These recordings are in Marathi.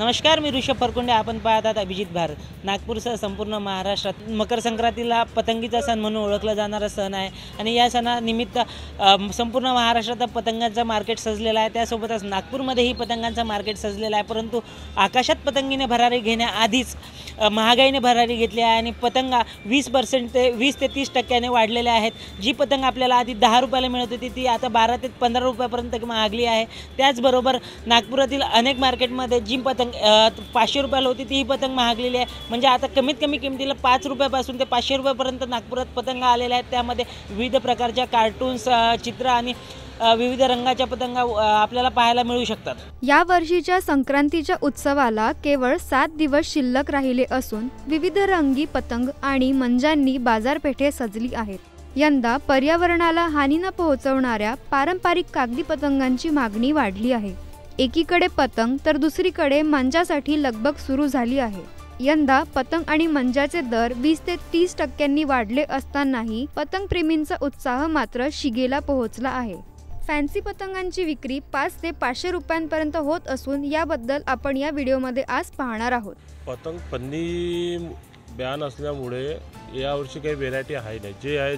नमस्कार, मी ऋषभ फरकुंडे. आपण पाहत आहात अभिजित भारत. नागपूरसह संपूर्ण महाराष्ट्रात मकर संक्रांतीला पतंगीचा सण म्हणून ओळखला जाणारा सण आहे आणि या सणानिमित्त संपूर्ण महाराष्ट्रात पतंगांचं मार्केट सजलेलं आहे. त्यासोबतच नागपूरमध्येही पतंगांचं मार्केट सजलेलं आहे. परंतु आकाशात पतंगीने भरारी घेण्याआधीच महागाईने भरारी घेतली आहे आणि पतंगा 20% ते 20 ते 30% वाढलेल्या आहेत. जी पतंग आपल्याला आधी 10 रुपयाला मिळत होती ती आता 12 ते 15 रुपयापर्यंत महागली आहे. त्याचबरोबर नागपुरातील अनेक मार्केटमध्ये जी पतंग 500 रुपयाला होती ती ही पतंग महागलेली आहे. म्हणजे आता कमीत कमी किमतीला 5 रुपयापासून ते 500 रुपयापर्यंत नागपुरात पतंग आलेल्या आहेत. त्यामध्ये विविध प्रकारच्या कार्टून्स, चित्र आणि विविध रंगाच्या पतंगा आपल्याला पाहायला मिळू शकतात. या वर्षीच्या संक्रांतीच्या उत्सवाला केवळ 7 दिवस शिल्लक राहिले असून विविध रंगी पतंग आणि मंजांनी बाजारपेठे सजली आहेत. यंदा पर्यावरणाला हानी न पोहोचवणाऱ्या पारंपरिक कागदी पतंगांची मागणी वाढली आहे. एकीकडे पतंग तर दुसरीकडे मंजासाठी लगबग सुरू झाली आहे. यंदा पतंग आणि मंजाचे दर 20 ते 30% वाढले असतानाही पतंग प्रेमींचा उत्साह मात्र शिगेला पोहोचला आहे. फॅन्सी पतंगांची विक्री 5 ते 500 रुपयांपर्यंत होत असून याबद्दल आपण या व्हिडिओमध्ये आज पाहणार आहोत. पतंग पन्नी बॅन असल्यामुळे यावर्षी काही व्हेरायटी आहे नाही. जे आहे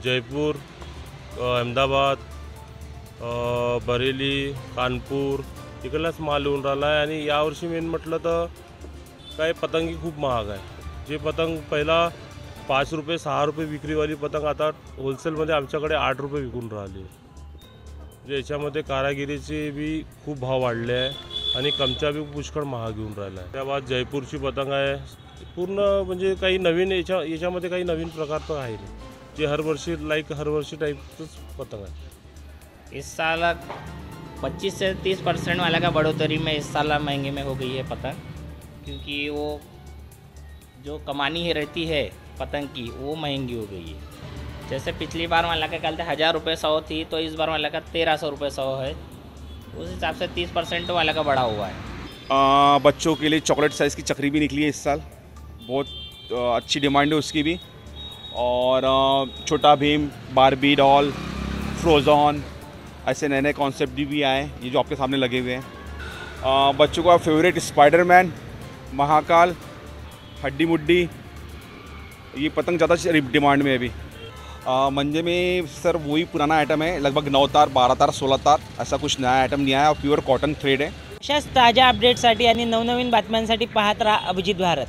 जयपूर, अहमदाबाद, बरेली, कानपूर इकडलाच माल येऊन राहिला आहे. आणि यावर्षी मेन म्हटलं तर काय पतंगी खूप महाग आहे. जे पतंग पहिला 5 रुपये 6 रुपये विक्रीवाली पतंग आता होलसेलमध्ये आमच्याकडे 8 रुपये विकून राहिली. म्हणजे याच्यामध्ये कारागिरीचे बी खूप भाव वाढले आहे आणि कमचा बी पुष्कळ महाग येऊन राहिला आहे. त्याबाद जयपूरची पतंग आहे. पूर्ण म्हणजे काही नवीन याच्यामध्ये काही नवीन प्रकारचं आहे नाही. जे हर वर्षी टाईपचंच पतंग आहे. इस साल 25 से 30% वाला का बढ़ोतरी में इस साल महंगे में हो गई है पतंग, क्योंकि वो जो कमानी ही रहती है पतंग की वो महंगी हो गई है. जैसे पिछली बार वाला का कहते 1000 रुपये 100 थी, तो इस बार वाला का 1300 रुपये 100 है. उस हिसाब से 30% वाला का बढ़ा हुआ है. बच्चों के लिए चॉकलेट साइज़ की चक्री भी निकली है इस साल. बहुत अच्छी डिमांड है उसकी भी. और छोटा भीम, बारबी डॉल, फ्रोज़न, ऐसे नए नए कॉन्सेप्ट भी आए हैं ये जो आपके सामने लगे हुए हैं. बच्चों का फेवरेट स्पाइडरमैन, महाकाल, हड्डी मुड्डी, ये पतंग ज़्यादा डिमांड में है अभी. मंजे में सर वही पुराना आइटम है, लगभग 9 तार, 12 तार, 16 तार, ऐसा कुछ नया आइटम नहीं आया और प्योर कॉटन थ्रेड है. अशाच ताज्या अपडेट्ससाठी आणि नवनवीन बातम्यांसाठी पाहत राहा अभिजित भारत.